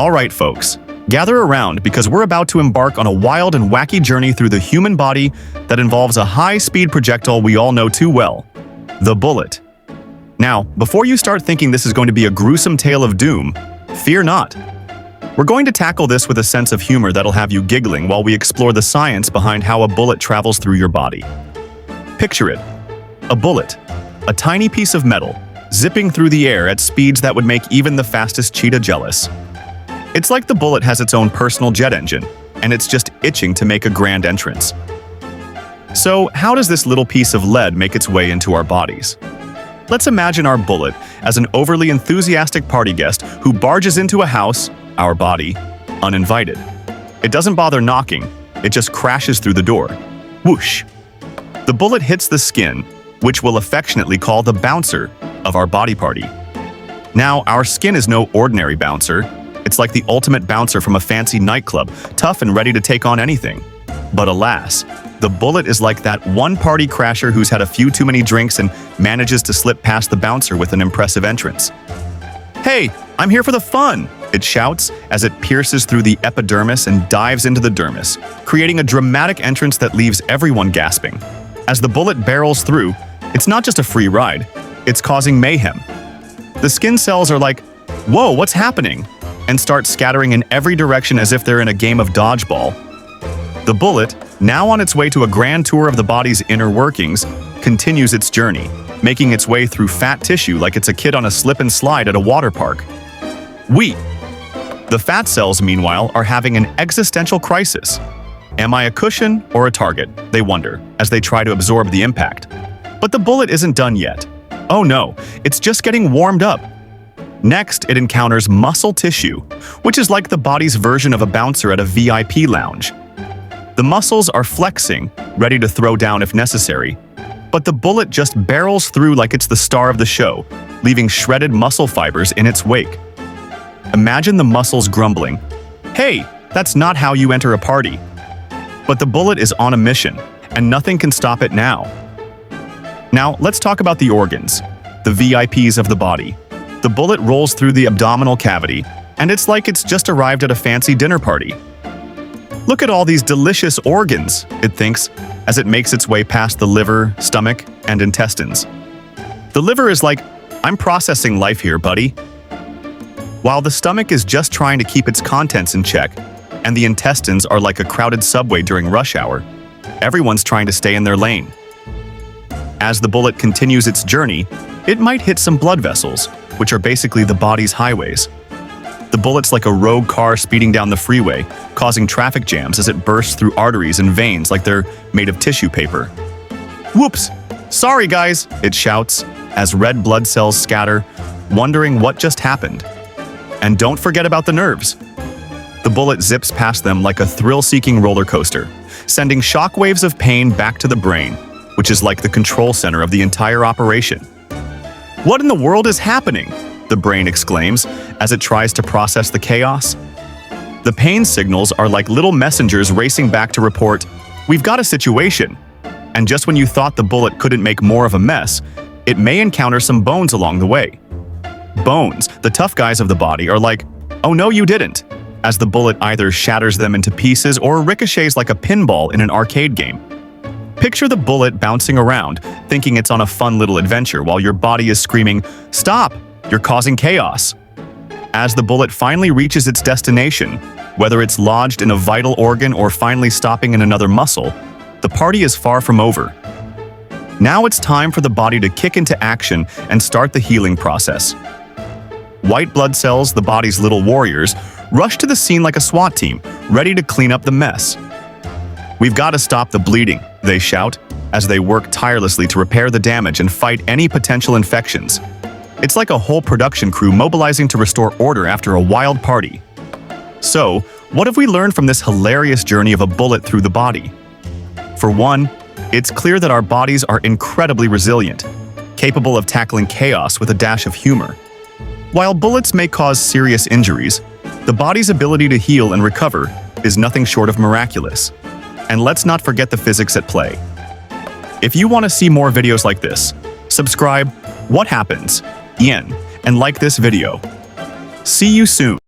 Alright folks, gather around because we're about to embark on a wild and wacky journey through the human body that involves a high-speed projectile we all know too well, the bullet. Now, before you start thinking this is going to be a gruesome tale of doom, fear not. We're going to tackle this with a sense of humor that'll have you giggling while we explore the science behind how a bullet travels through your body. Picture it. A bullet, a tiny piece of metal, zipping through the air at speeds that would make even the fastest cheetah jealous. It's like the bullet has its own personal jet engine, and it's just itching to make a grand entrance. So, how does this little piece of lead make its way into our bodies? Let's imagine our bullet as an overly enthusiastic party guest who barges into a house, our body, uninvited. It doesn't bother knocking, it just crashes through the door. Whoosh! The bullet hits the skin, which we'll affectionately call the bouncer of our body party. Now, our skin is no ordinary bouncer. It's like the ultimate bouncer from a fancy nightclub, tough and ready to take on anything. But alas, the bullet is like that one party crasher who's had a few too many drinks and manages to slip past the bouncer with an impressive entrance. "Hey, I'm here for the fun!" it shouts as it pierces through the epidermis and dives into the dermis, creating a dramatic entrance that leaves everyone gasping. As the bullet barrels through, it's not just a free ride, it's causing mayhem. The skin cells are like, "Whoa, what's happening?" and start scattering in every direction as if they're in a game of dodgeball. The bullet, now on its way to a grand tour of the body's inner workings, continues its journey, making its way through fat tissue like it's a kid on a slip and slide at a water park. The fat cells, meanwhile, are having an existential crisis. Am I a cushion or a target? They wonder, as they try to absorb the impact. But the bullet isn't done yet. Oh no, it's just getting warmed up. Next, it encounters muscle tissue, which is like the body's version of a bouncer at a VIP lounge. The muscles are flexing, ready to throw down if necessary, but the bullet just barrels through like it's the star of the show, leaving shredded muscle fibers in its wake. Imagine the muscles grumbling, "Hey, that's not how you enter a party." But the bullet is on a mission, and nothing can stop it now. Now, let's talk about the organs, the VIPs of the body. The bullet rolls through the abdominal cavity, and it's like it's just arrived at a fancy dinner party. "Look at all these delicious organs," it thinks, as it makes its way past the liver, stomach, and intestines. The liver is like, "I'm processing life here, buddy." While the stomach is just trying to keep its contents in check, and the intestines are like a crowded subway during rush hour, everyone's trying to stay in their lane. As the bullet continues its journey, it might hit some blood vessels, which are basically the body's highways. The bullet's like a rogue car speeding down the freeway, causing traffic jams as it bursts through arteries and veins like they're made of tissue paper. "Whoops! Sorry guys!" it shouts, as red blood cells scatter, wondering what just happened. And don't forget about the nerves. The bullet zips past them like a thrill-seeking roller coaster, sending shockwaves of pain back to the brain, which is like the control center of the entire operation. "What in the world is happening?" the brain exclaims as it tries to process the chaos. The pain signals are like little messengers racing back to report, "We've got a situation." And just when you thought the bullet couldn't make more of a mess, it may encounter some bones along the way. Bones, the tough guys of the body, are like, "Oh no, you didn't," as the bullet either shatters them into pieces or ricochets like a pinball in an arcade game. Picture the bullet bouncing around, thinking it's on a fun little adventure while your body is screaming, "Stop! You're causing chaos!" As the bullet finally reaches its destination, whether it's lodged in a vital organ or finally stopping in another muscle, the party is far from over. Now it's time for the body to kick into action and start the healing process. White blood cells, the body's little warriors, rush to the scene like a SWAT team, ready to clean up the mess. "We've got to stop the bleeding," they shout, as they work tirelessly to repair the damage and fight any potential infections. It's like a whole production crew mobilizing to restore order after a wild party. So, what have we learned from this hilarious journey of a bullet through the body? For one, it's clear that our bodies are incredibly resilient, capable of tackling chaos with a dash of humor. While bullets may cause serious injuries, the body's ability to heal and recover is nothing short of miraculous. And let's not forget the physics at play. If you want to see more videos like this, subscribe, What Happens, Ian, and like this video. See you soon.